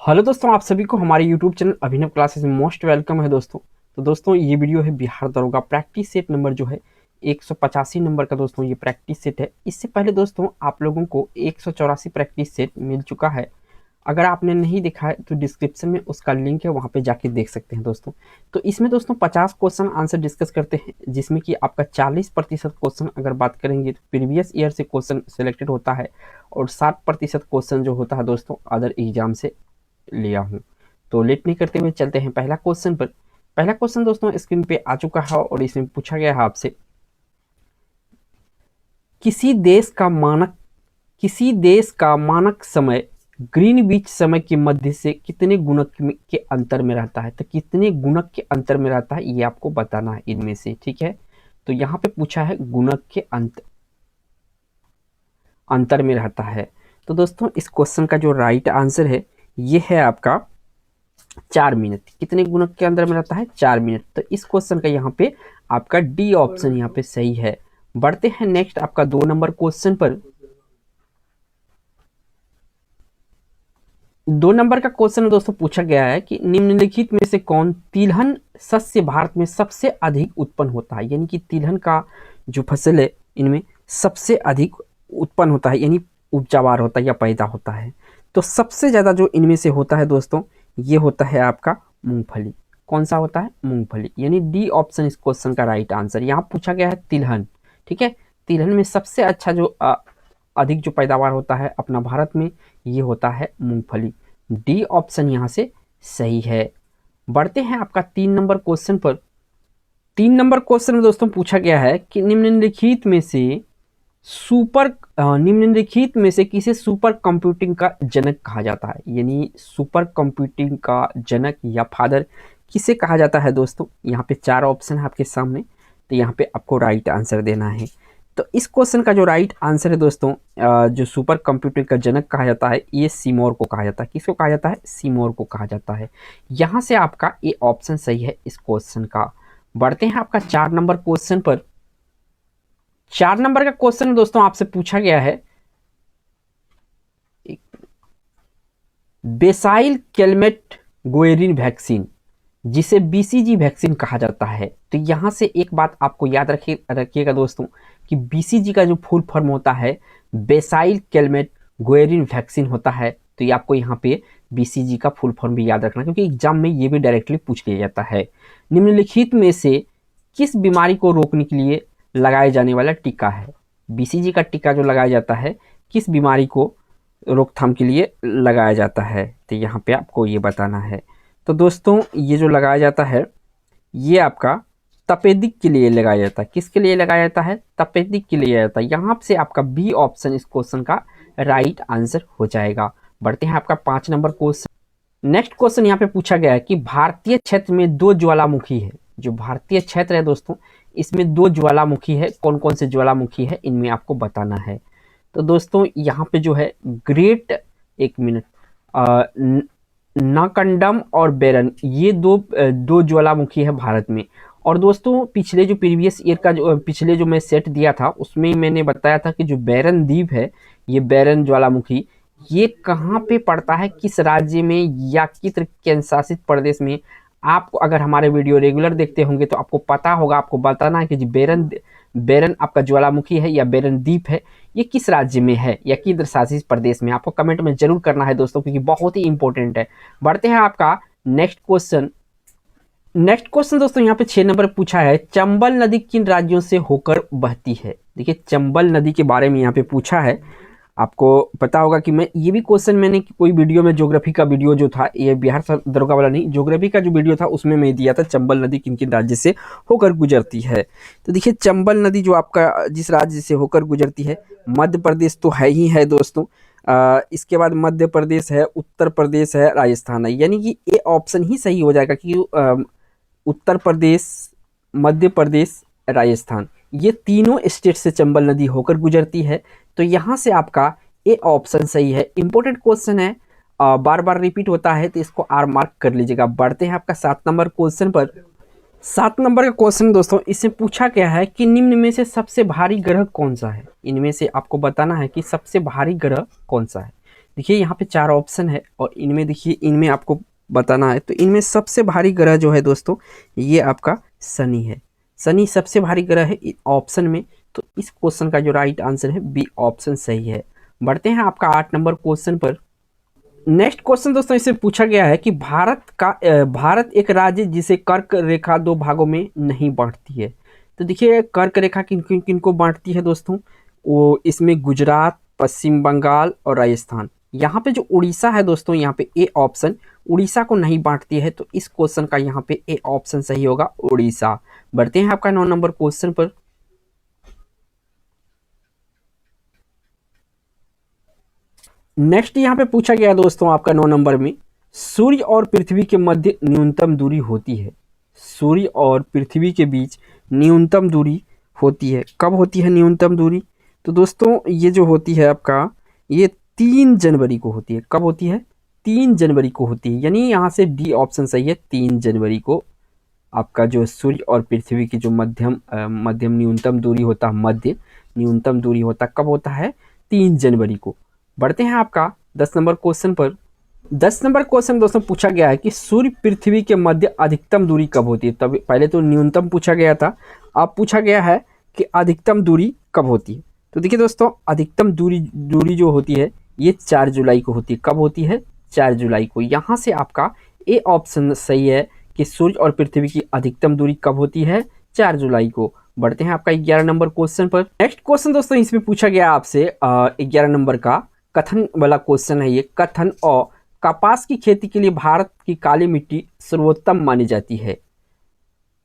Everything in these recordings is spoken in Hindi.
हेलो दोस्तों, आप सभी को हमारे यूट्यूब चैनल अभिनव क्लासेस में मोस्ट वेलकम है दोस्तों। तो दोस्तों ये वीडियो है बिहार दरोगा प्रैक्टिस सेट नंबर जो है 185 नंबर का दोस्तों ये प्रैक्टिस सेट है। इससे पहले दोस्तों आप लोगों को 184 प्रैक्टिस सेट मिल चुका है। अगर आपने नहीं देखा है तो डिस्क्रिप्शन में उसका लिंक है, वहाँ पे जाके देख सकते हैं दोस्तों। तो इसमें दोस्तों 50 क्वेश्चन आंसर डिस्कस करते हैं, जिसमें कि आपका 40% क्वेश्चन अगर बात करेंगे तो प्रीवियस ईयर से क्वेश्चन सिलेक्टेड होता है और 60% क्वेश्चन जो होता है दोस्तों अदर एग्जाम से लिया हूँ। तो लेट नहीं करते हुए चलते हैं पहला क्वेश्चन पर। पहला क्वेश्चन दोस्तों स्क्रीन पे आ चुका है और इसमें पूछा गया है आपसे, किसी देश का मानक समय ग्रीनविच समय के मध्य से कितने गुणक के अंतर में रहता है। तो कितने गुणक के अंतर में रहता है ये आपको बताना है इनमें से, ठीक है। तो यहाँ पे पूछा है गुणक के अंतर में रहता है। तो दोस्तों इस क्वेश्चन का जो राइट आंसर है ये है आपका 4 मिनट। कितने गुणक के अंदर में रहता है? 4 मिनट। तो इस क्वेश्चन का यहाँ पे आपका डी ऑप्शन यहाँ पे सही है। बढ़ते हैं नेक्स्ट आपका 2 नंबर क्वेश्चन पर। 2 नंबर का क्वेश्चन दोस्तों पूछा गया है कि निम्नलिखित में से कौन तिलहन शस्य भारत में सबसे अधिक उत्पन्न होता है। यानी कि तिलहन का जो फसल है इनमें सबसे अधिक उत्पन्न होता है, यानी उपजावार होता है या पैदा होता है। तो सबसे ज़्यादा जो इनमें से होता है दोस्तों ये होता है आपका मूंगफली। कौन सा होता है? मूंगफली। यानी डी ऑप्शन इस क्वेश्चन का राइट आंसर। यहाँ पूछा गया है तिलहन, ठीक है। तिलहन में सबसे अच्छा जो अधिक जो पैदावार होता है अपना भारत में ये होता है मूंगफली। डी ऑप्शन यहाँ से सही है। बढ़ते हैं आपका 3 नंबर क्वेश्चन पर। 3 नंबर क्वेश्चन में दोस्तों पूछा गया है कि निम्नलिखित में से किसे सुपर कंप्यूटिंग का जनक कहा जाता है। यानी सुपर कंप्यूटिंग का जनक या फादर किसे कहा जाता है दोस्तों। यहाँ पे 4 ऑप्शन है आपके सामने, तो यहाँ पे आपको राइट आंसर देना है। तो इस क्वेश्चन का जो राइट आंसर है दोस्तों जो सुपर कंप्यूटिंग का जनक कहा जाता है ये सीमोर को कहा जाता है। किसको कहा जाता है? सीमोर को कहा जाता है। यहाँ से आपका ये ऑप्शन सही है इस क्वेश्चन का। बढ़ते हैं आपका 4 नंबर क्वेश्चन पर। 4 नंबर का क्वेश्चन दोस्तों आपसे पूछा गया है बेसाइल कैलमेट गोएरिन वैक्सीन, जिसे बीसीजी वैक्सीन कहा जाता है। तो यहाँ से एक बात आपको याद रखिएगा दोस्तों कि बीसीजी का जो फुल फॉर्म होता है बेसाइल कैलमेट गोएरिन वैक्सीन होता है। तो ये आपको यहाँ पे बीसीजी का फुल फॉर्म भी याद रखना, क्योंकि एग्जाम में ये भी डायरेक्टली पूछ लिया जाता है। निम्नलिखित में से किस बीमारी को रोकने के लिए लगाए जाने वाला टीका है? बीसीजी का टीका जो लगाया जाता है किस बीमारी को रोकथाम के लिए लगाया जाता है, तो यहाँ पे आपको ये बताना है। तो दोस्तों ये जो लगाया जाता है ये आपका तपेदिक के लिए लगाया जाता है। किसके लिए लगाया जाता है? तपेदिक के लिए जाता है। यहाँ से आपका बी ऑप्शन इस क्वेश्चन का राइट आंसर हो जाएगा। बढ़ते हैं आपका 5 नंबर क्वेश्चन। नेक्स्ट क्वेश्चन यहाँ पे पूछा गया है कि भारतीय क्षेत्र में 2 ज्वालामुखी है। जो भारतीय क्षेत्र है दोस्तों इसमें 2 ज्वालामुखी है। कौन कौन से ज्वालामुखी है इनमें आपको बताना है। तो दोस्तों यहाँ पे जो है ग्रेट, एक मिनट, नाकंडम और बेरन, ये दो ज्वालामुखी है भारत में। और दोस्तों पिछले जो प्रीवियस ईयर का जो पिछले जो मैं सेट दिया था उसमें मैंने बताया था कि जो बेरन द्वीप है ये बेरन ज्वालामुखी ये कहाँ पे पड़ता है, किस राज्य में या किस केंद्र शासित प्रदेश में। आपको अगर हमारे वीडियो रेगुलर देखते होंगे तो आपको पता होगा, आपको बताना है कि जी बेरन आपका ज्वालामुखी है या बेरन द्वीप है ये किस राज्य में है या केंद्र शासित प्रदेश में। आपको कमेंट में जरूर करना है दोस्तों, क्योंकि बहुत ही इंपॉर्टेंट है। बढ़ते हैं आपका नेक्स्ट क्वेश्चन दोस्तों यहाँ पे 6 नंबर पूछा है चंबल नदी किन राज्यों से होकर बहती है। देखिए चंबल नदी के बारे में यहाँ पे पूछा है। आपको पता होगा कि मैं ये भी क्वेश्चन मैंने कोई वीडियो में ज्योग्राफी का वीडियो जो था, ये बिहार दरोगा वाला नहीं, ज्योग्राफी का जो वीडियो था उसमें मैं दिया था चंबल नदी किन किन राज्य से होकर गुजरती है। तो देखिए चंबल नदी जो आपका जिस राज्य से होकर गुजरती है, मध्य प्रदेश तो है ही है दोस्तों। इसके बाद मध्य प्रदेश है, उत्तर प्रदेश है, राजस्थान है। यानी कि ये ऑप्शन ही सही हो जाएगा कि उत्तर प्रदेश, मध्य प्रदेश, राजस्थान ये तीनों स्टेट से चंबल नदी होकर गुजरती है। तो यहाँ से आपका ए ऑप्शन सही है। इंपॉर्टेंट क्वेश्चन है, बार बार रिपीट होता है तो इसको आर मार्क कर लीजिएगा। बढ़ते हैं आपका 7 नंबर क्वेश्चन पर। 7 नंबर का क्वेश्चन दोस्तों इससे पूछा गया है कि निम्न में से सबसे भारी ग्रह कौन सा है। इनमें से आपको बताना है कि सबसे भारी ग्रह कौन सा है। देखिए यहाँ पे 4 ऑप्शन है और इनमें देखिए इनमें आपको बताना है। तो इनमें सबसे भारी ग्रह जो है दोस्तों ये आपका शनि है। शनि सबसे भारी ग्रह है ऑप्शन में। तो इस क्वेश्चन का जो राइट आंसर है बी ऑप्शन सही है। बढ़ते हैं आपका 8 नंबर क्वेश्चन पर। नेक्स्ट क्वेश्चन दोस्तों इससे पूछा गया है कि भारत एक राज्य जिसे कर्क रेखा 2 भागों में नहीं बांटती है। तो देखिए कर्क रेखा किन किन किन को बांटती है दोस्तों, वो इसमें गुजरात, पश्चिम बंगाल और राजस्थान। यहाँ पे जो उड़ीसा है दोस्तों, यहाँ पे ए ऑप्शन उड़ीसा को नहीं बांटती है। तो इस क्वेश्चन का यहाँ पे ए ऑप्शन सही होगा, उड़ीसा। बढ़ते हैं आपका 9 नंबर क्वेश्चन पर। नेक्स्ट यहाँ पे पूछा गया दोस्तों आपका 9 नंबर में, सूर्य और पृथ्वी के मध्य न्यूनतम दूरी होती है। सूर्य और पृथ्वी के बीच न्यूनतम दूरी होती है, कब होती है न्यूनतम दूरी? तो दोस्तों ये जो होती है आपका, ये 3 जनवरी को होती है। कब होती है? 3 जनवरी को होती है। यानी यहाँ से डी ऑप्शन सही है, 3 जनवरी को आपका जो सूर्य और पृथ्वी की जो मध्यम न्यूनतम दूरी होता है, मध्य न्यूनतम दूरी होता कब होता है? 3 जनवरी को। बढ़ते हैं आपका 10 नंबर क्वेश्चन पर। 10 नंबर क्वेश्चन दोस्तों पूछा गया है कि सूर्य पृथ्वी के मध्य अधिकतम दूरी कब होती है। तब पहले तो न्यूनतम पूछा गया था, अब पूछा गया है कि अधिकतम दूरी कब होती है। तो देखिए दोस्तों अधिकतम दूरी जो होती है ये 4 जुलाई को होती है। कब होती है? 4 जुलाई को। यहाँ से आपका ए ऑप्शन सही है कि सूर्य और पृथ्वी की अधिकतम दूरी कब होती है? 4 जुलाई को। बढ़ते हैं आपका 11 नंबर क्वेश्चन पर। नेक्स्ट क्वेश्चन दोस्तों इसमें पूछा गया आपसे 11 नंबर का कथन वाला क्वेश्चन है ये। कथन और कपास की खेती के लिए भारत की काली मिट्टी सर्वोत्तम मानी जाती है।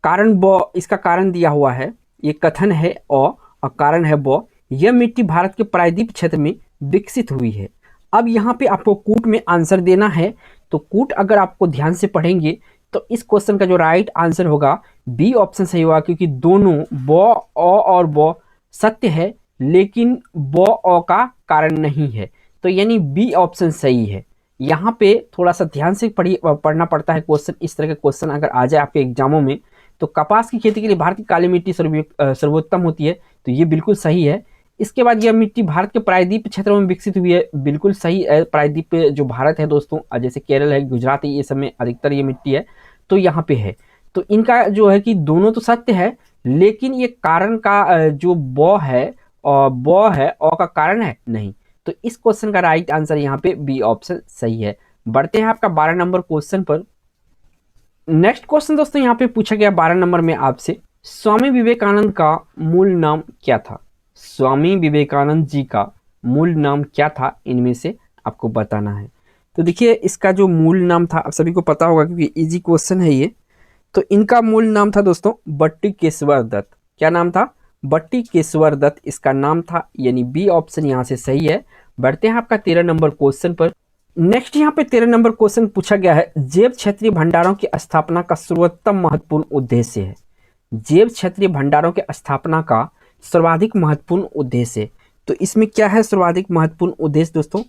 कारण ब, इसका कारण दिया हुआ है। ये कथन है और कारण है ब। यह मिट्टी भारत के प्रायद्वीप क्षेत्र में विकसित हुई है। अब यहाँ पे आपको कूट में आंसर देना है। तो कूट अगर आपको ध्यान से पढ़ेंगे तो इस क्वेश्चन का जो राइट आंसर होगा बी ऑप्शन सही होगा, क्योंकि दोनों ब और ब सत्य है लेकिन ब अ का कारण नहीं है। तो यानी बी ऑप्शन सही है। यहाँ पे थोड़ा सा ध्यान से पढ़ना पड़ता है क्वेश्चन। इस तरह के क्वेश्चन अगर आ जाए आपके एग्जामों में, तो कपास की खेती के लिए भारत की काली मिट्टी सर्वोत्तम होती है, तो ये बिल्कुल सही है। इसके बाद यह मिट्टी भारत के प्रायद्वीप क्षेत्रों में विकसित हुई है, बिल्कुल सही है। प्रायद्वीप जो भारत है दोस्तों, जैसे केरल है, गुजरात है, ये सब में अधिकतर ये मिट्टी है, तो यहाँ पे है। तो इनका जो है कि दोनों तो सत्य है, लेकिन ये कारण का जो ब है और ब है अ का कारण है नहीं। तो इस क्वेश्चन का राइट आंसर यहाँ पे बी ऑप्शन सही है। बढ़ते हैं आपका 12 नंबर क्वेश्चन पर। नेक्स्ट क्वेश्चन दोस्तों यहाँ पे पूछा गया 12 नंबर में आपसे, स्वामी विवेकानंद का मूल नाम क्या था? स्वामी विवेकानंद जी का मूल नाम क्या था? इनमें से आपको बताना है। तो देखिए इसका जो मूल नाम था आप सभी को पता होगा, क्योंकि इजी क्वेश्चन है ये। तो इनका मूल नाम था दोस्तों बट्टी केशवर दत्त। क्या नाम था? बट्टी केशवर दत्त इसका नाम था, यानी बी ऑप्शन यहाँ से सही है। बढ़ते हैं आपका 13 नंबर क्वेश्चन पर। नेक्स्ट यहाँ पे 13 नंबर क्वेश्चन पूछा गया है, जैव क्षेत्रीय भंडारों की स्थापना का सर्वोत्तम महत्वपूर्ण उद्देश्य है। जैव क्षेत्रीय भंडारों की स्थापना का सर्वाधिक महत्वपूर्ण उद्देश्य। तो इसमें क्या है सर्वाधिक महत्वपूर्ण उद्देश्य दोस्तों?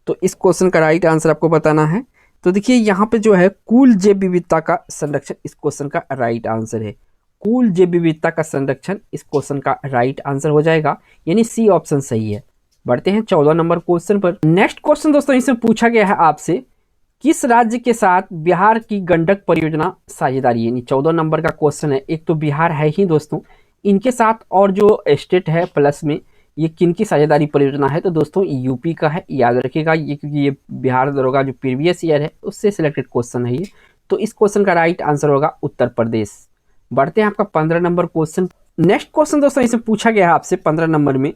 तो इस क्वेश्चन का राइट आंसर आपको बताना है। तो देखिए यहाँ पे जो है कुल जैव विविधता का संरक्षण इस क्वेश्चन का राइट आंसर है। कुल जैव विविधता का संरक्षण इस क्वेश्चन का राइट आंसर हो जाएगा, यानी सी ऑप्शन सही है। बढ़ते हैं 14 नंबर क्वेश्चन पर। नेक्स्ट क्वेश्चन दोस्तों इसमें पूछा गया है आपसे, किस राज्य के साथ बिहार की गंडक परियोजना साझेदारी? यानी 14 नंबर का क्वेश्चन है। एक तो बिहार है ही दोस्तों, इनके साथ और जो स्टेट है प्लस में, ये किन की साझेदारी परियोजना है? तो दोस्तों यूपी का है, याद रखिएगा ये, क्योंकि ये बिहार दरोगा जो प्रीवियस ईयर है उससे सिलेक्टेड क्वेश्चन है ये। तो इस क्वेश्चन का राइट आंसर होगा उत्तर प्रदेश। बढ़ते हैं आपका 15 नंबर क्वेश्चन। नेक्स्ट क्वेश्चन दोस्तों इसमें पूछा गया है आपसे 15 नंबर में,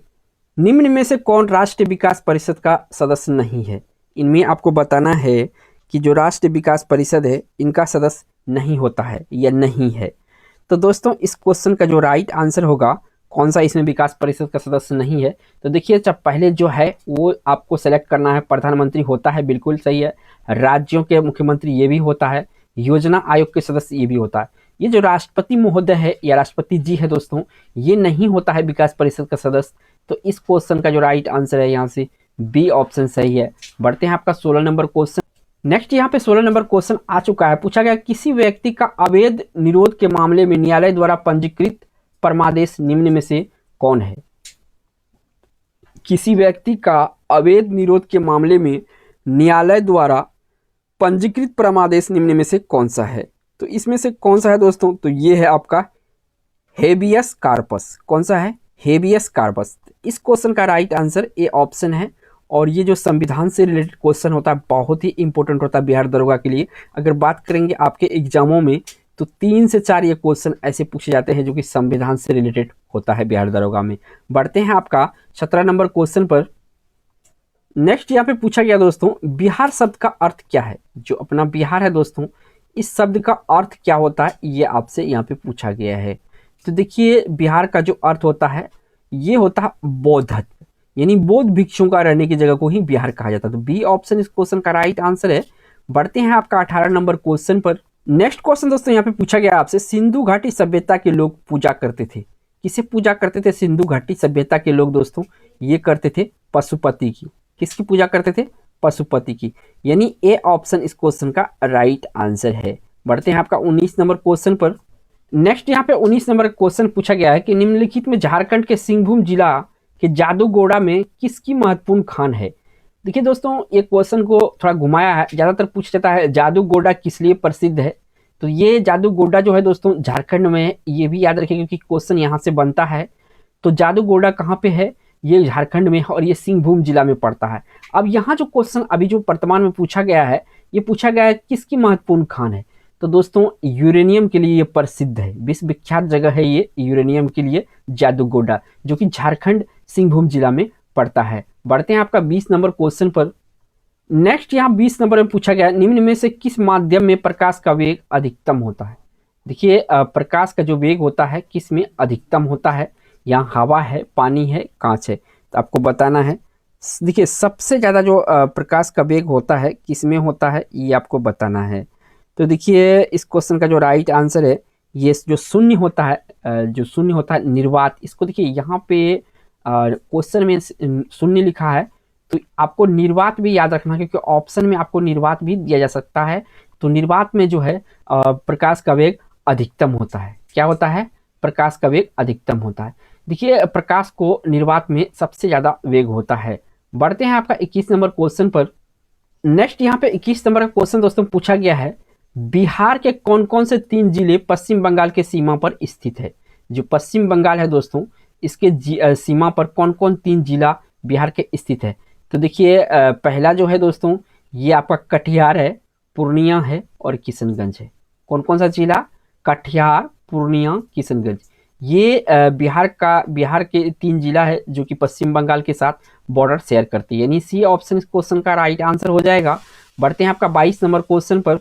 निम्न में से कौन राष्ट्रीय विकास परिषद का सदस्य नहीं है? इनमें आपको बताना है कि जो राष्ट्रीय विकास परिषद है इनका सदस्य नहीं होता है या नहीं है। तो दोस्तों इस क्वेश्चन का जो राइट आंसर होगा, कौन सा इसमें विकास परिषद का सदस्य नहीं है? तो देखिए जब पहले जो है वो आपको सेलेक्ट करना है। प्रधानमंत्री होता है, बिल्कुल सही है। राज्यों के मुख्यमंत्री ये भी होता है, योजना आयोग के सदस्य ये भी होता है। ये जो राष्ट्रपति महोदय है या राष्ट्रपति जी है दोस्तों, ये नहीं होता है विकास परिषद का सदस्य। तो इस क्वेश्चन का जो राइट आंसर है यहाँ से बी ऑप्शन सही है। बढ़ते हैं आपका 16 नंबर क्वेश्चन। नेक्स्ट यहाँ पे 16 नंबर क्वेश्चन आ चुका है। पूछा गया किसी व्यक्ति का अवैध निरोध के मामले में न्यायालय द्वारा पंजीकृत परमादेश निम्न में से कौन है? किसी व्यक्ति का अवैध निरोध के मामले में न्यायालय द्वारा पंजीकृत परमादेश निम्न में से कौन सा है? तो इसमें से कौन सा है दोस्तों? तो ये है आपका हेबियस कार्पस। कौन सा है? Habeas corpus. इस क्वेश्चन का राइट आंसर ए ऑप्शन है। और ये जो संविधान से रिलेटेड क्वेश्चन होता है बहुत ही इंपॉर्टेंट होता है बिहार दरोगा के लिए। अगर बात करेंगे आपके एग्जामों में तो 3 से 4 ये क्वेश्चन ऐसे पूछे जाते हैं जो कि संविधान से रिलेटेड होता है बिहार दरोगा में। बढ़ते हैं आपका 17 नंबर क्वेश्चन पर। नेक्स्ट यहाँ पे पूछा गया दोस्तों, बिहार शब्द का अर्थ क्या है? जो अपना बिहार है दोस्तों, इस शब्द का अर्थ क्या होता है ये आपसे यहाँ पे पूछा गया है। तो देखिए बिहार का जो अर्थ होता है ये होता है बौद्धत्व, यानी बौद्ध भिक्षुओं का रहने की जगह को ही बिहार कहा जाता है। तो बी ऑप्शन इस क्वेश्चन का राइट आंसर है। बढ़ते हैं आपका 18 नंबर क्वेश्चन पर। नेक्स्ट क्वेश्चन दोस्तों यहाँ पे पूछा गया आपसे, सिंधु घाटी सभ्यता के लोग पूजा करते थे। किसे पूजा करते थे? सिंधु घाटी सभ्यता के लोग दोस्तों ये करते थे पशुपति की। किसकी पूजा करते थे? पशुपति की। यानी ए ऑप्शन इस क्वेश्चन का राइट आंसर है। बढ़ते हैं आपका 19 नंबर क्वेश्चन पर। नेक्स्ट यहाँ पे 19 नंबर क्वेश्चन पूछा गया है कि निम्नलिखित में झारखंड के सिंहभूम जिला के जादूगोड़ा में किसकी महत्वपूर्ण खान है? देखिए दोस्तों ये क्वेश्चन को थोड़ा घुमाया है, ज़्यादातर पूछ जाता है जादूगोड़ा किस लिए प्रसिद्ध है। तो ये जादूगोड़ा जो है दोस्तों झारखंड में है, ये भी याद रखिए क्योंकि क्वेश्चन यहाँ से बनता है। तो जादूगोड़ा कहाँ पे है? ये झारखंड में है और ये सिंहभूम जिला में पड़ता है। अब यहाँ जो क्वेश्चन अभी जो वर्तमान में पूछा गया है, ये पूछा गया है किसकी महत्वपूर्ण खान है? तो दोस्तों यूरेनियम के लिए ये प्रसिद्ध है, विश्व विख्यात जगह है ये यूरेनियम के लिए जादूगोड़ा, जो कि झारखंड सिंहभूम जिला में पड़ता है। बढ़ते हैं आपका 20 नंबर क्वेश्चन पर। नेक्स्ट यहाँ 20 नंबर में पूछा गया, निम्न में से किस माध्यम में प्रकाश का वेग अधिकतम होता है? देखिए प्रकाश का जो वेग होता है किस में अधिकतम होता है? यहाँ हवा है, पानी है, कांच है, तो आपको बताना है। देखिए सबसे ज़्यादा जो प्रकाश का वेग होता है किस में होता है ये आपको बताना है। तो देखिए इस क्वेश्चन का जो राइट आंसर है ये जो शून्य होता है निर्वात। इसको देखिए यहाँ पे क्वेश्चन में शून्य लिखा है, तो आपको निर्वात भी याद रखना क्योंकि ऑप्शन में आपको निर्वात भी दिया जा सकता है। तो निर्वात में जो है प्रकाश का वेग अधिकतम होता है। क्या होता है? प्रकाश का वेग अधिकतम होता है। देखिए प्रकाश को निर्वात में सबसे ज़्यादा वेग होता है। बढ़ते हैं आपका 21 नंबर क्वेश्चन पर। नेक्स्ट यहाँ पे 21 नंबर का क्वेश्चन दोस्तों पूछा गया है, बिहार के कौन कौन से 3 जिले पश्चिम बंगाल के सीमा पर स्थित है? जो पश्चिम बंगाल है दोस्तों इसके सीमा पर कौन कौन 3 जिला बिहार के स्थित है? तो देखिए पहला जो है दोस्तों ये आपका कटिहार है, पूर्णिया है और किशनगंज है। कौन कौन सा जिला? कटिहार, पूर्णिया, किशनगंज। ये बिहार के 3 जिला है जो कि पश्चिम बंगाल के साथ बॉर्डर शेयर करती है, यानी सी ऑप्शन इस क्वेश्चन का राइट आंसर हो जाएगा। बढ़ते हैं आपका 22 नंबर क्वेश्चन पर।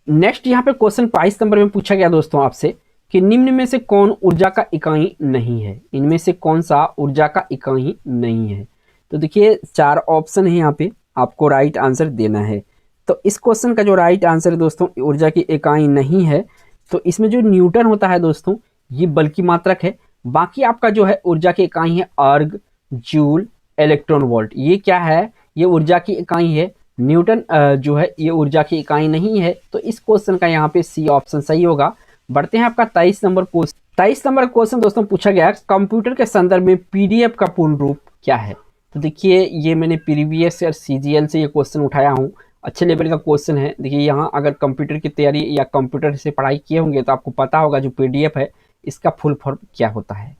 नेक्स्ट यहाँ पे क्वेश्चन 22 नंबर में पूछा गया दोस्तों आपसे कि निम्न में से कौन ऊर्जा का इकाई नहीं है? इनमें से कौन सा ऊर्जा का इकाई नहीं है? तो देखिए 4 ऑप्शन है यहाँ पे, आपको राइट आंसर देना है। तो इस क्वेश्चन का जो राइट आंसर है दोस्तों ऊर्जा की इकाई नहीं है, तो इसमें जो न्यूटन होता है दोस्तों ये बल की मात्रक है। बाकी आपका जो है ऊर्जा की इकाई है अर्ग, जूल, इलेक्ट्रॉन वोल्ट। ये क्या है? ये ऊर्जा की इकाई है। न्यूटन जो है ये ऊर्जा की इकाई नहीं है। तो इस क्वेश्चन का यहाँ पे सी ऑप्शन सही होगा। बढ़ते हैं आपका 23 नंबर क्वेश्चन। 23 नंबर क्वेश्चन दोस्तों पूछा गया कंप्यूटर के संदर्भ में पीडीएफ का पूर्ण रूप क्या है? तो देखिए ये मैंने प्रीवियस ईयर सीजीएल से ये क्वेश्चन उठाया हूँ, अच्छे लेवल का क्वेश्चन है। देखिए यहाँ अगर कंप्यूटर की तैयारी या कंप्यूटर से पढ़ाई किए होंगे तो आपको पता होगा जो पीडीएफ है इसका फुल फॉर्म क्या होता है।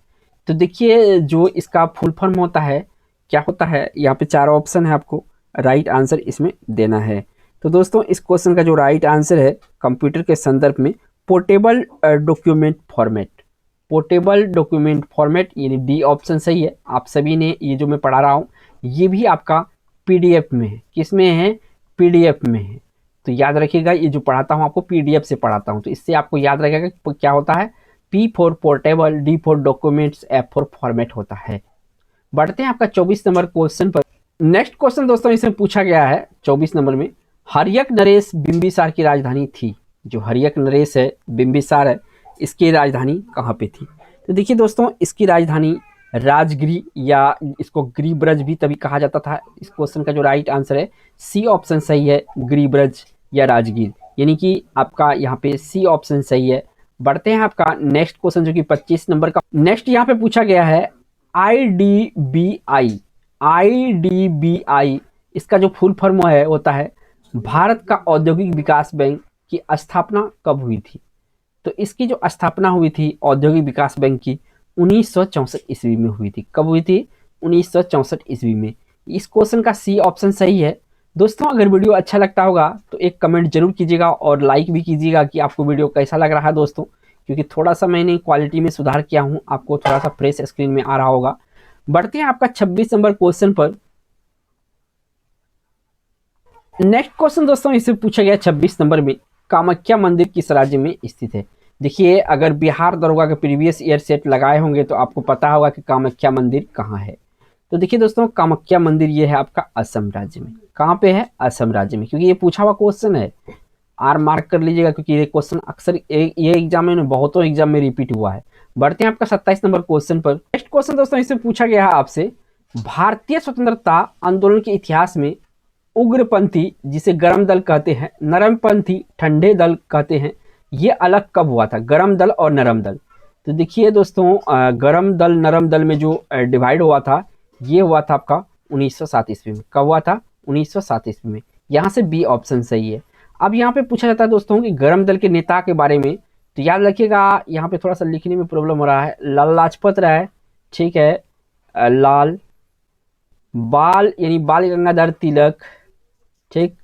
तो देखिए जो इसका फुल फॉर्म होता है क्या होता है, यहाँ पे 4 ऑप्शन है, आपको राइट आंसर इसमें देना है। तो दोस्तों इस क्वेश्चन का जो राइट आंसर है कंप्यूटर के संदर्भ में portable document format. Portable document format यानी डी ऑप्शन सही है। आप सभी ने ये जो मैं पढ़ा रहा हूँ ये भी आपका पीडीएफ में है। किस में है? पीडीएफ में है। तो याद रखिएगा ये जो पढ़ाता हूँ आपको पीडीएफ से पढ़ाता हूँ, तो इससे आपको याद रखेगा कि क्या होता है। P for portable, D for documents, F for format होता है। बढ़ते हैं आपका 24 नंबर क्वेश्चन पर। नेक्स्ट क्वेश्चन दोस्तों इसमें पूछा गया है 24 नंबर में, हर्यक नरेश बिंबिसार की राजधानी थी। जो हर्यक नरेश है बिंबिसार है इसकी राजधानी कहाँ पे थी? तो देखिए दोस्तों इसकी राजधानी राजगिरी या इसको गिरिब्रज भी तभी कहा जाता था। इस क्वेश्चन का जो राइट आंसर है सी ऑप्शन सही है, गिरिब्रज या राजगीर, यानी कि आपका यहाँ पे सी ऑप्शन सही है। बढ़ते हैं आपका नेक्स्ट क्वेश्चन जो कि 25 नंबर का। नेक्स्ट यहाँ पे पूछा गया है आईडीबीआई इसका जो फुल फॉर्म है होता है भारत का औद्योगिक विकास बैंक की स्थापना कब हुई थी। तो इसकी जो स्थापना हुई थी औद्योगिक विकास बैंक की 1964 ईस्वी में हुई थी। कब हुई थी? 1964 ईस्वी में। इस क्वेश्चन का सी ऑप्शन सही है। दोस्तों अगर वीडियो अच्छा लगता होगा तो एक कमेंट जरूर कीजिएगा और लाइक भी कीजिएगा कि आपको वीडियो कैसा लग रहा है दोस्तों, क्योंकि थोड़ा सा मैंने क्वालिटी में सुधार किया हूँ, आपको थोड़ा सा फ्रेश स्क्रीन में आ रहा होगा। बढ़ते हैं आपका 26 नंबर क्वेश्चन पर। नेक्स्ट क्वेश्चन दोस्तों इसे पूछा गया 26 नंबर में, कामाख्या मंदिर किस राज्य में स्थित है। देखिए अगर बिहार दरोगा के प्रीवियस ईयर सेट लगाए होंगे तो आपको पता होगा कि कामाख्या मंदिर कहाँ है। तो देखिए दोस्तों कामाख्या मंदिर ये है आपका असम राज्य में। कहाँ पे है? असम राज्य में, क्योंकि ये पूछा हुआ क्वेश्चन है। आर मार्क कर लीजिएगा क्योंकि ये क्वेश्चन अक्सर ये एग्जाम में बहुतों एग्जाम में रिपीट हुआ है। बढ़ते हैं आपका 27 नंबर क्वेश्चन पर। नेक्स्ट क्वेश्चन दोस्तों इससे पूछा गया है आपसे, भारतीय स्वतंत्रता आंदोलन के इतिहास में उग्रपंथी जिसे गरम दल कहते हैं, नरमपंथी ठंडे दल कहते हैं, ये अलग कब हुआ था? गरम दल और नरम दल। तो देखिए दोस्तों गरम दल नरम दल में जो डिवाइड हुआ था ये हुआ था आपका 1907 ईस्वी में। कब हुआ था? 1907 ईस्वी में। यहाँ से बी ऑप्शन सही है। अब यहाँ पे पूछा जाता है दोस्तों कि गरम दल के नेता के बारे में, तो याद रखिएगा यहाँ पे थोड़ा सा लिखने में प्रॉब्लम हो रहा है। लाला लाजपत राय, ठीक है, लाल बाल यानी बाल गंगाधर तिलक, ठीक,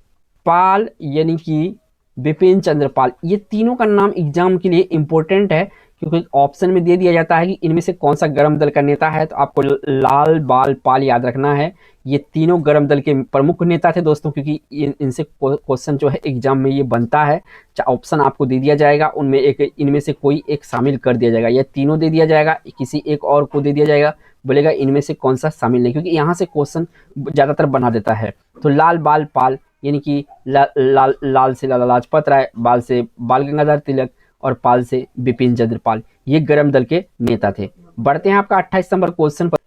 पाल यानी कि बिपिन चंद्र पाल। ये तीनों का नाम एग्जाम के लिए इंपॉर्टेंट है क्योंकि ऑप्शन में दे दिया जाता है कि इनमें से कौन सा गरम दल का नेता है। तो आपको लाल बाल पाल याद रखना है। ये तीनों गरम दल के प्रमुख नेता थे दोस्तों, क्योंकि इनसे क्वेश्चन जो है एग्जाम में ये बनता है। ऑप्शन आपको दे दिया जाएगा, उनमें एक इनमें से कोई एक शामिल कर दिया जाएगा, या तीनों दे दिया जाएगा, किसी एक और को दे दिया जाएगा, बोलेगा इनमें से कौन सा शामिल नहीं, क्योंकि यहाँ से क्वेश्चन ज़्यादातर बना देता है। तो लाल बाल पाल यानी कि लाल से लाला लाजपत राय, बाल से बाल गंगाधर तिलक और पाल से बिपिन चंद्र पाल, ये गरम दल के नेता थे। बढ़ते हैं आपका 28 नंबर क्वेश्चन पर।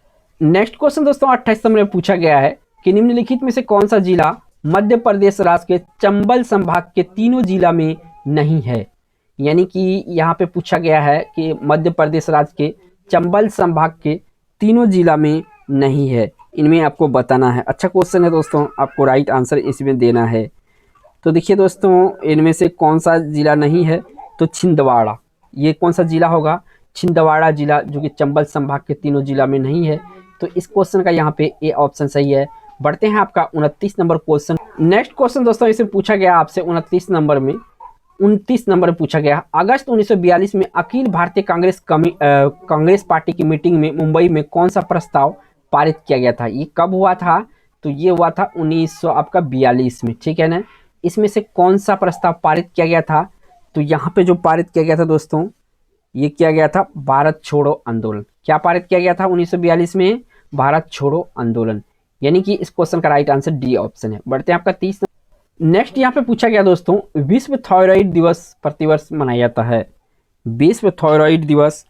नेक्स्ट क्वेश्चन दोस्तों 28 नंबर में पूछा गया है कि निम्नलिखित में से कौन सा जिला मध्य प्रदेश राज्य के चंबल संभाग के तीनों जिला में नहीं है। यानी कि यहाँ पे पूछा गया है कि मध्य प्रदेश राज्य के चंबल संभाग के तीनों जिला में नहीं है, इनमें आपको बताना है। अच्छा क्वेश्चन है दोस्तों, आपको राइट आंसर इसमें देना है। तो देखिए दोस्तों इनमें से कौन सा जिला नहीं है, तो छिंदवाड़ा। ये कौन सा जिला होगा? छिंदवाड़ा जिला, जो कि चंबल संभाग के तीनों जिला में नहीं है। तो इस क्वेश्चन का यहाँ पे ए ऑप्शन सही है। बढ़ते हैं आपका 29 नंबर क्वेश्चन। नेक्स्ट क्वेश्चन दोस्तों इसे पूछा गया आपसे 29 नंबर में पूछा गया, अगस्त 1942 में अखिल भारतीय कांग्रेस पार्टी की मीटिंग में मुंबई में कौन सा प्रस्ताव पारित किया गया था। ये कब हुआ था? तो ये हुआ था 1942 में, ठीक है ना। इसमें से कौन सा प्रस्ताव पारित किया गया था? तो यहाँ पे जो पारित किया गया था दोस्तों, ये किया गया था भारत छोड़ो आंदोलन। क्या पारित किया गया था 1942 में? भारत छोड़ो आंदोलन। यानी कि इस क्वेश्चन का राइट आंसर डी ऑप्शन है। बढ़ते हैं आपका 30। नेक्स्ट यहाँ पे पूछा गया दोस्तों, विश्व थायराइड दिवस प्रतिवर्ष मनाया जाता है। विश्व थायराइड दिवस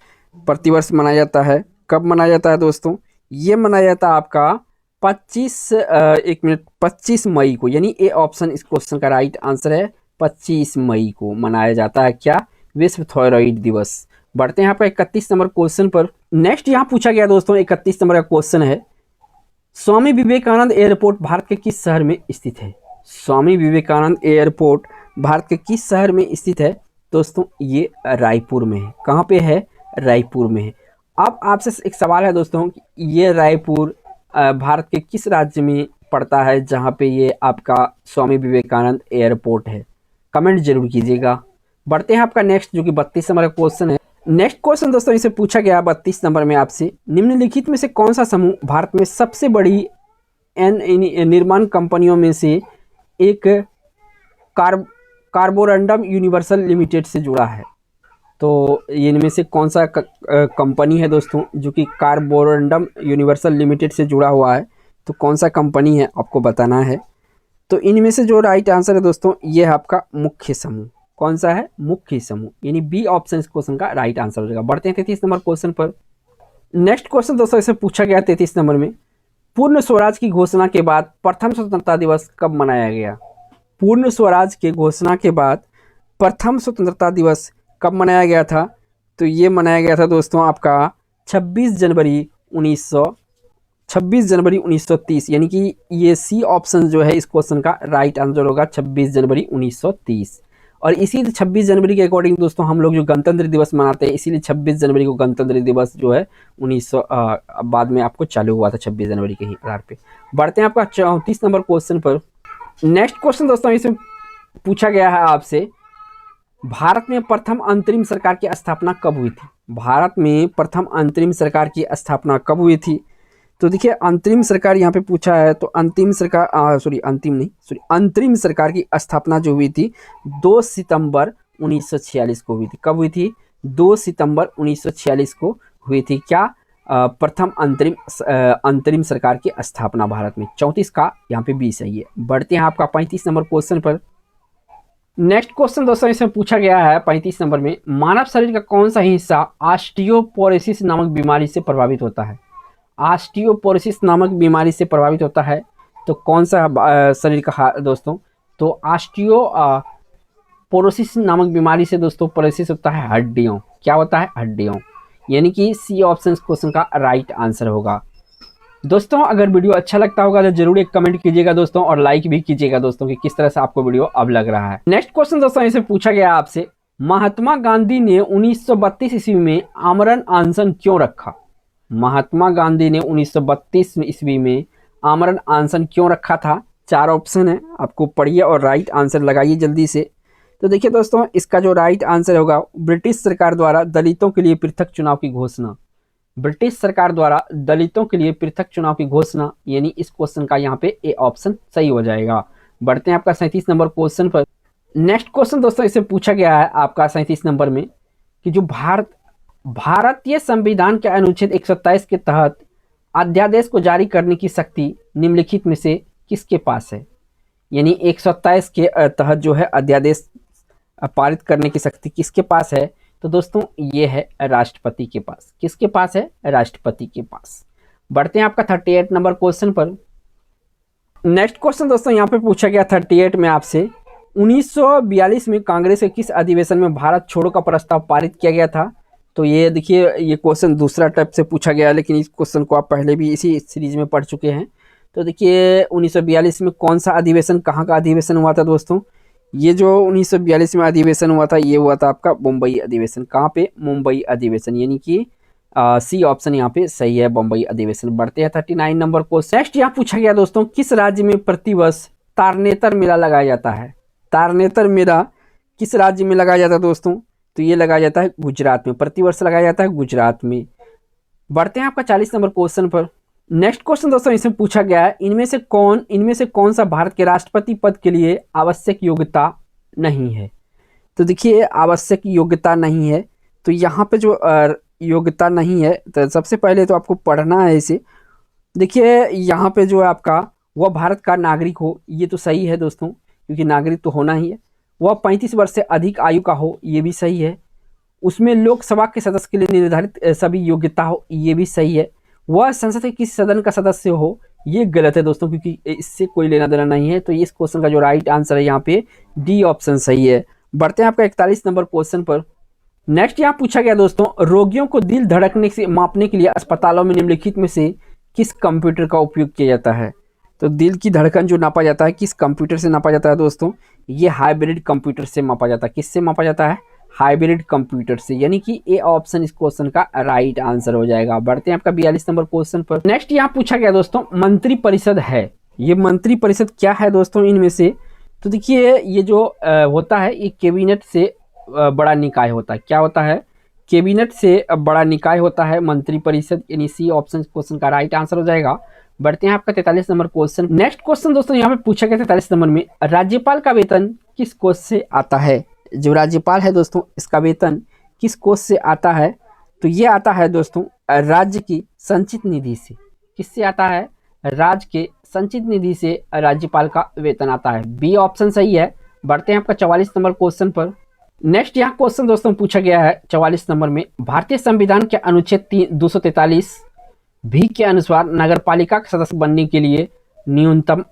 प्रतिवर्ष मनाया जाता है। कब मनाया जाता है दोस्तों? ये मनाया जाता है आपका 25 मई को। यानी ए ऑप्शन इस क्वेश्चन का राइट आंसर है। 25 मई को मनाया जाता है क्या? विश्व थायराइड दिवस। बढ़ते हैं यहाँ पर 31 नंबर क्वेश्चन पर। नेक्स्ट यहाँ पूछा गया दोस्तों 31 नंबर का क्वेश्चन है, स्वामी विवेकानंद एयरपोर्ट भारत के किस शहर में स्थित है। स्वामी विवेकानंद एयरपोर्ट भारत के किस शहर में स्थित है? दोस्तों ये रायपुर में है। कहाँ पे है? रायपुर में है। अब आपसे एक सवाल है दोस्तों, ये रायपुर भारत के किस राज्य में पड़ता है जहाँ पे ये आपका स्वामी विवेकानंद एयरपोर्ट है? कमेंट जरूर कीजिएगा। बढ़ते हैं आपका नेक्स्ट, जो कि 32 नंबर का क्वेश्चन है। नेक्स्ट क्वेश्चन दोस्तों इसे पूछा गया 32 नंबर में आपसे, निम्नलिखित में से कौन सा समूह भारत में सबसे बड़ी निर्माण कंपनियों में से एक कार्बोरंडम यूनिवर्सल लिमिटेड से जुड़ा है। तो इनमें से कौन सा कंपनी है दोस्तों जो कि कार्बोरंडम यूनिवर्सल लिमिटेड से जुड़ा हुआ है? तो कौन सा कंपनी है आपको बताना है। तो इनमें से जो राइट आंसर है दोस्तों ये है आपका मुख्य समूह। कौन सा है? मुख्य समूह, यानी बी ऑप्शन इस क्वेश्चन का राइट आंसर हो जाएगा। बढ़ते हैं 33 नंबर क्वेश्चन पर। नेक्स्ट क्वेश्चन दोस्तों इसे पूछा गया 33 नंबर में, पूर्ण स्वराज की घोषणा के बाद प्रथम स्वतंत्रता दिवस कब मनाया गया। पूर्ण स्वराज के घोषणा के बाद प्रथम स्वतंत्रता दिवस कब मनाया गया था? तो ये मनाया गया था दोस्तों आपका 26 जनवरी 26 जनवरी 1930, यानी कि ये सी ऑप्शन जो है इस क्वेश्चन का राइट आंसर होगा 26 जनवरी 1930। और इसी 26 जनवरी के अकॉर्डिंग दोस्तों हम लोग जो गणतंत्र दिवस मनाते हैं, इसीलिए 26 जनवरी को गणतंत्र दिवस जो है 1900 बाद में आपको चालू हुआ था 26 जनवरी के ही आधार पे। बढ़ते हैं आपका 34 नंबर क्वेश्चन पर। नेक्स्ट क्वेश्चन दोस्तों इसमें पूछा गया है आपसे, भारत में प्रथम अंतरिम सरकार की स्थापना कब हुई थी? भारत में प्रथम अंतरिम सरकार की स्थापना कब हुई थी? तो देखिए अंतरिम सरकार यहाँ पे पूछा है, तो अंतरिम सरकार की स्थापना जो हुई थी 2 सितंबर 1946 को हुई थी। कब हुई थी? 2 सितंबर 1946 को हुई थी। क्या प्रथम अंतरिम सरकार की स्थापना भारत में। 34 का यहाँ पे 20 है ये। बढ़ते हैं आपका 35 नंबर क्वेश्चन पर। नेक्स्ट क्वेश्चन दोस्तों इसमें पूछा गया है 35 नंबर में, मानव शरीर का कौन सा हिस्सा ऑस्टियोपोरोसिस नामक बीमारी से प्रभावित होता है? ऑस्टियोपोरोसिस नामक बीमारी से प्रभावित होता है तो कौन सा शरीर का दोस्तों? तो ऑस्टियोपोरोसिस नामक बीमारी से दोस्तों पोरोसिस होता है हड्डियों। क्या होता है? हड्डियों, यानी कि सी ऑप्शन क्वेश्चन का राइट आंसर होगा। दोस्तों अगर वीडियो अच्छा लगता होगा तो जरूर एक कमेंट कीजिएगा दोस्तों, और लाइक भी कीजिएगा दोस्तों कि किस तरह से आपको वीडियो अब लग रहा है। नेक्स्ट क्वेश्चन दोस्तों इसे पूछा गया आपसे, महात्मा गांधी ने 1932 ईस्वी में आमरण अनशन क्यों रखा? महात्मा गांधी ने 1932 ईस्वी में आमरण अनशन क्यों रखा था? 4 ऑप्शन है, आपको पढ़िए और राइट आंसर लगाइए जल्दी से। तो देखिए दोस्तों इसका जो राइट आंसर होगा, ब्रिटिश सरकार द्वारा दलितों के लिए पृथक चुनाव की घोषणा। ब्रिटिश सरकार द्वारा दलितों के लिए पृथक चुनाव की घोषणा, यानी इस क्वेश्चन का यहाँ पे ए ऑप्शन सही हो जाएगा। बढ़ते हैं आपका 37 नंबर क्वेश्चन पर। नेक्स्ट क्वेश्चन दोस्तों इससे पूछा गया है आपका 37 नंबर में कि जो भारतीय संविधान के अनुच्छेद 127 के तहत अध्यादेश को जारी करने की शक्ति निम्नलिखित में से किसके पास है? यानी 127 के तहत जो है अध्यादेश पारित करने की शक्ति किसके पास है? तो दोस्तों ये है राष्ट्रपति के पास। किसके पास है? राष्ट्रपति के पास। बढ़ते हैं आपका 38 नंबर क्वेश्चन पर। नेक्स्ट क्वेश्चन दोस्तों यहाँ पे पूछा गया 38 में आपसे, 1942 में कांग्रेस के किस अधिवेशन में भारत छोड़ो का प्रस्ताव पारित किया गया था? तो ये देखिए ये क्वेश्चन दूसरा टाइप से पूछा गया, लेकिन इस क्वेश्चन को आप पहले भी इसी सीरीज में पढ़ चुके हैं। तो देखिए 1942 में कौन सा अधिवेशन, कहाँ का अधिवेशन हुआ था दोस्तों? ये जो 1942 में अधिवेशन हुआ था ये हुआ था आपका मुंबई अधिवेशन। कहाँ पे? मुंबई अधिवेशन, यानी कि सी ऑप्शन यहाँ पे सही है, मुंबई अधिवेशन। बढ़ते हैं 39 नंबर क्वेश्चन। नेक्स्ट यहाँ पूछा गया दोस्तों, किस राज्य में प्रतिवर्ष तारनेतर मेला लगाया जाता है? तारनेतर मेला किस राज्य में लगाया जाता है दोस्तों? तो ये लगाया जाता है गुजरात में, प्रतिवर्ष लगाया जाता है गुजरात में। बढ़ते हैं आपका 40 नंबर क्वेश्चन पर। नेक्स्ट क्वेश्चन दोस्तों इसमें पूछा गया है, इनमें से कौन सा भारत के राष्ट्रपति पद के लिए आवश्यक योग्यता नहीं है? तो देखिए आवश्यक योग्यता नहीं है, तो यहाँ पे जो योग्यता नहीं है, तो सबसे पहले तो आपको पढ़ना है इसे। देखिए यहाँ पे जो है आपका वह भारत का नागरिक हो, ये तो सही है दोस्तों, क्योंकि नागरिक तो होना ही है। वह 35 वर्ष से अधिक आयु का हो, ये भी सही है। उसमें लोकसभा के सदस्य के लिए निर्धारित सभी योग्यता हो, ये भी सही है। वह संसद के किसी सदन का सदस्य हो, ये गलत है दोस्तों, क्योंकि इससे कोई लेना देना नहीं है। तो इस क्वेश्चन का जो राइट आंसर है यहाँ पे डी ऑप्शन सही है। बढ़ते हैं आपका 41 नंबर क्वेश्चन पर। नेक्स्ट यहाँ पूछा गया दोस्तों, रोगियों को दिल धड़कने से मापने के लिए अस्पतालों में निम्नलिखित में से किस कंप्यूटर का उपयोग किया जाता है? तो दिल की धड़कन जो नापा जाता है किस कंप्यूटर से नापा जाता है दोस्तों? ये हाइब्रिड कंप्यूटर से मापा जाता है। किससे मापा जाता है? हाइब्रिड कंप्यूटर से, यानी कि ए ऑप्शन इस क्वेश्चन का राइट आंसर हो जाएगा। बढ़ते हैं आपका 42 नंबर क्वेश्चन पर। नेक्स्ट यहाँ पूछा गया दोस्तों, मंत्री परिषद है, ये मंत्री परिषद क्या है दोस्तों इनमें से? तो देखिए ये जो होता है ये कैबिनेट से बड़ा निकाय होता है। क्या होता है? कैबिनेट से बड़ा निकाय होता है मंत्री परिषद, यानी सी ऑप्शन क्वेश्चन का राइट आंसर हो जाएगा। बढ़ते हैं आपका 43 नंबर क्वेश्चन। नेक्स्ट क्वेश्चन दोस्तों यहाँ पे पूछा गया 43 नंबर में, राज्यपाल का वेतन किस कोष से आता है? जो राज्यपाल है दोस्तों इसका वेतन किस कोष से आता है? तो ये आता है दोस्तों राज्य की संचित निधि से। किससे आता है? राज्य के संचित निधि से राज्यपाल का वेतन आता है। बी ऑप्शन सही है। बढ़ते हैं आपका 44 नंबर क्वेश्चन पर। नेक्स्ट यहाँ क्वेश्चन दोस्तों पूछा गया है 44 नंबर में, भारतीय संविधान के अनुच्छेद 243 भी के अनुसार नगरपालिका का सदस्य बनने के लिए न्यूनतम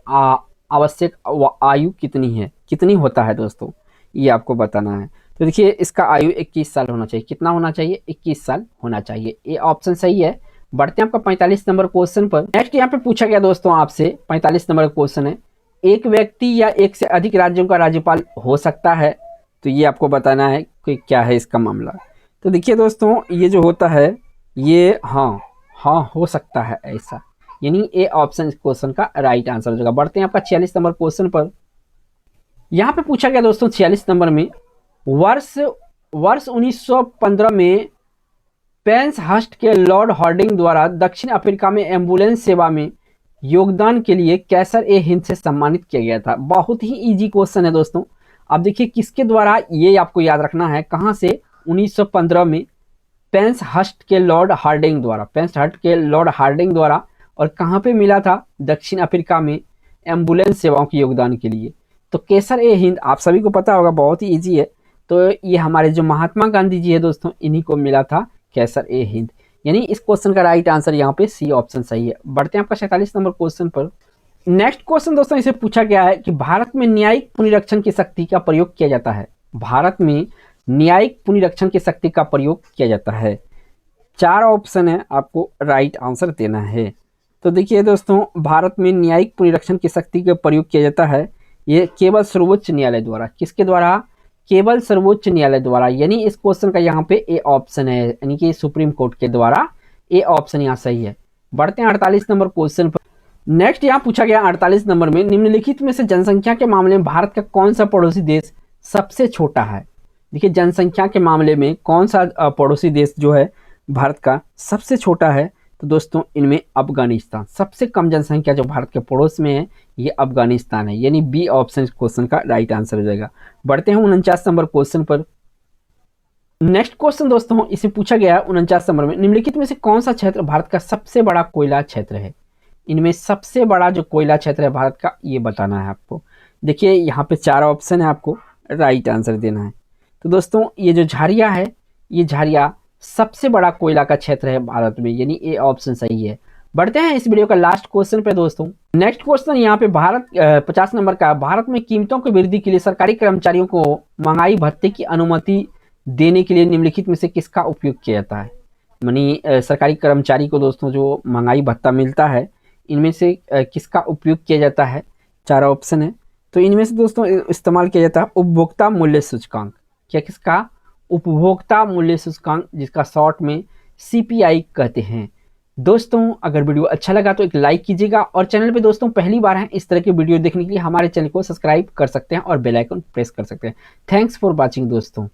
आवश्यक आयु कितनी है? कितनी होता है दोस्तों, ये आपको बताना है। तो देखिए इसका आयु 21 साल होना चाहिए। कितना होना चाहिए? 21 साल होना चाहिए। ये ऑप्शन सही है। बढ़ते हैं आपका 45 नंबर क्वेश्चन पर। नेक्स्ट यहाँ पे पूछा गया दोस्तों आपसे 45 नंबर क्वेश्चन है, एक व्यक्ति या एक से अधिक राज्यों का राज्यपाल हो सकता है, तो ये आपको बताना है कि क्या है इसका मामला। तो देखिए दोस्तों, ये जो होता है ये हाँ हो सकता है ऐसा, यानी ए ऑप्शन इस क्वेश्चन का राइट आंसर हो जाएगा। बढ़ते हैं आपका 46 नंबर क्वेश्चन पर। यहाँ पे पूछा गया दोस्तों 46 नंबर में, वर्ष 1915 में पेंसहर्स्ट के लॉर्ड हार्डिंग द्वारा दक्षिण अफ्रीका में एम्बुलेंस सेवा में योगदान के लिए कैसर ए हिंद से सम्मानित किया गया था। बहुत ही इजी क्वेश्चन है दोस्तों। अब देखिए किसके द्वारा, ये आपको याद रखना है, कहाँ से, 1915 में पेंसहर्स्ट के लॉर्ड हार्डिंग द्वारा, और कहाँ पे मिला था, दक्षिण अफ्रीका में एम्बुलेंस सेवाओं के योगदान के लिए। तो कैसर ए हिंद आप सभी को पता होगा, बहुत ही इजी है। तो ये हमारे जो महात्मा गांधी जी है दोस्तों, इन्हीं को मिला था कैसर ए हिंद, यानी इस क्वेश्चन का राइट आंसर यहाँ पे सी ऑप्शन सही है। बढ़ते हैं आपका 47 नंबर क्वेश्चन पर। नेक्स्ट क्वेश्चन दोस्तों, इसे पूछा गया है कि भारत में न्यायिक पुनरीक्षण की शक्ति का प्रयोग किया जाता है। भारत में न्यायिक पुनरीक्षण की शक्ति का प्रयोग किया जाता है। 4 ऑप्शन है, आपको राइट आंसर देना है। तो देखिए दोस्तों, भारत में न्यायिक पुनरीक्षण की शक्ति का प्रयोग किया जाता है, ये केवल सर्वोच्च न्यायालय द्वारा। किसके द्वारा, केवल सर्वोच्च न्यायालय द्वारा, यानी इस क्वेश्चन का यहाँ पे ए ऑप्शन है, यानी कि सुप्रीम कोर्ट के द्वारा, ए ऑप्शन यहाँ सही है। बढ़ते हैं 48 नंबर क्वेश्चन पर। नेक्स्ट यहाँ पूछा गया 48 नंबर में, निम्नलिखित में से जनसंख्या के मामले में भारत का कौन सा पड़ोसी देश सबसे छोटा है। देखिए जनसंख्या के मामले में कौन सा पड़ोसी देश जो है भारत का सबसे छोटा है, तो दोस्तों इनमें अफगानिस्तान। सबसे कम जनसंख्या जो भारत के पड़ोस में है ये अफगानिस्तान है, यानी बी ऑप्शन इस क्वेश्चन का राइट आंसर हो जाएगा। बढ़ते हैं 49 नंबर क्वेश्चन पर। नेक्स्ट क्वेश्चन दोस्तों, इसे पूछा गया 49 नंबर में, निम्नलिखित में से कौन सा क्षेत्र भारत का सबसे बड़ा कोयला क्षेत्र है। इनमें सबसे बड़ा जो कोयला क्षेत्र है भारत का, ये बताना है आपको। देखिए यहाँ पे 4 ऑप्शन है, आपको राइट आंसर देना है। तो दोस्तों ये जो झारिया है, ये झारिया सबसे बड़ा कोयला का क्षेत्र है भारत में, यानी ए ऑप्शन सही है। बढ़ते हैं इस वीडियो का लास्ट क्वेश्चन पे दोस्तों। नेक्स्ट क्वेश्चन यहाँ पे 50 नंबर का, भारत में कीमतों की वृद्धि के लिए सरकारी कर्मचारियों को महंगाई भत्ते की अनुमति देने के लिए निम्नलिखित में से किसका उपयोग किया जाता है। यानी सरकारी कर्मचारी को दोस्तों जो महंगाई भत्ता मिलता है, इनमें से किसका उपयोग किया जाता है। 4 ऑप्शन है, तो इनमें से दोस्तों इस्तेमाल किया जाता है उपभोक्ता मूल्य सूचकांक। क्या, किसका, उपभोक्ता मूल्य सूचकांक, जिसका शॉर्ट में CPI कहते हैं। दोस्तों अगर वीडियो अच्छा लगा तो एक लाइक कीजिएगा, और चैनल पे दोस्तों पहली बार हैं इस तरह के वीडियो देखने के लिए हमारे चैनल को सब्सक्राइब कर सकते हैं और बेल आइकन प्रेस कर सकते हैं। थैंक्स फॉर वॉचिंग दोस्तों।